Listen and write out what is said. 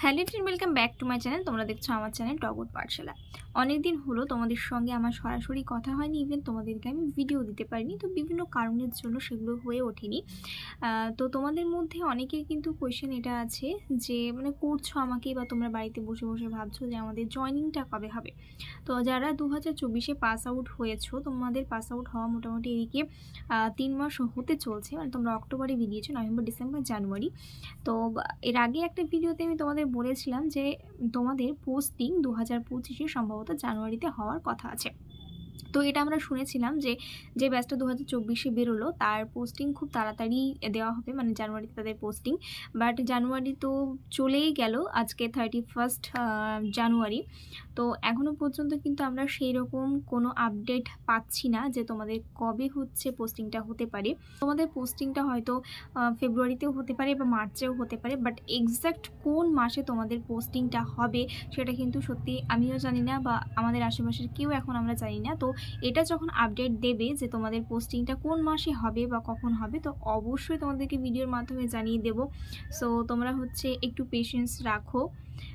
Hello everyone, welcome back to my channel. তোমরা দেখছো আমার চ্যানেল টগর পাঠশালা। অনেক দিন হলো তোমাদের সঙ্গে আমার সরাসরি কথা হয়নি, ইভেন তোমাদেরকে আমি ভিডিও দিতে পারিনি। তো বিভিন্ন কারণের জন্য সেগুলো হয়ে ওঠেনি। তো তোমাদের মধ্যে অনেকের কিন্তু কোয়েশ্চেন এটা আছে যে মানে করছো আমাকে, বা তোমরা বাড়িতে বসে বসে ভাবছো যে আমাদের জয়নিংটা কবে হবে। তো যারা 2024-এ পাস আউট হয়েছো, তোমাদের পাস আউট হওয়া মোটামুটি এদিকে 3 মাস হতে চলছে। মানে তোমরা অক্টোবরে বেরিয়েছো, নভেম্বর, ডিসেম্বর, জানুয়ারি। তো এর আগে একটা ভিডিওতে আমি তোমাদের বলেছিলাম যে তোমাদের পোস্টিং 2025-এ সম্ভবত জানুয়ারিতে হওয়ার কথা আছে। তো এটা আমরা শুনেছিলাম যে যে ব্যাচটা 2024-এ বেরোলো তার পোস্টিং খুব তাড়াতাড়ি দেওয়া হবে, মানে জানুয়ারিতে তাদের পোস্টিং। বাট জানুয়ারি তো চলেই গেল, আজকে 31 জানুয়ারি। তো এখনও পর্যন্ত কিন্তু আমরা সেই রকম কোনো আপডেট পাচ্ছি না যে তোমাদের কবে হচ্ছে পোস্টিংটা হতে পারে। তোমাদের পোস্টিংটা হয়তো ফেব্রুয়ারিতেও হতে পারে বা মার্চেও হতে পারে, বাট এক্স্যাক্ট কোন মাসে তোমাদের পোস্টিংটা হবে সেটা কিন্তু সত্যি আমিও জানি না, বা আমাদের আশেপাশের কেউ এখন আমরা জানি না। তো এটা যখন আপডেট দেবে যে তোমাদের পোস্টিংটা কোন মাসে হবে বা কখন হবে, তো অবশ্যই তোমাদেরকে ভিডিওর মাধ্যমে জানিয়ে দেব। সো তোমরা হচ্ছে একটু পেশেন্স রাখো।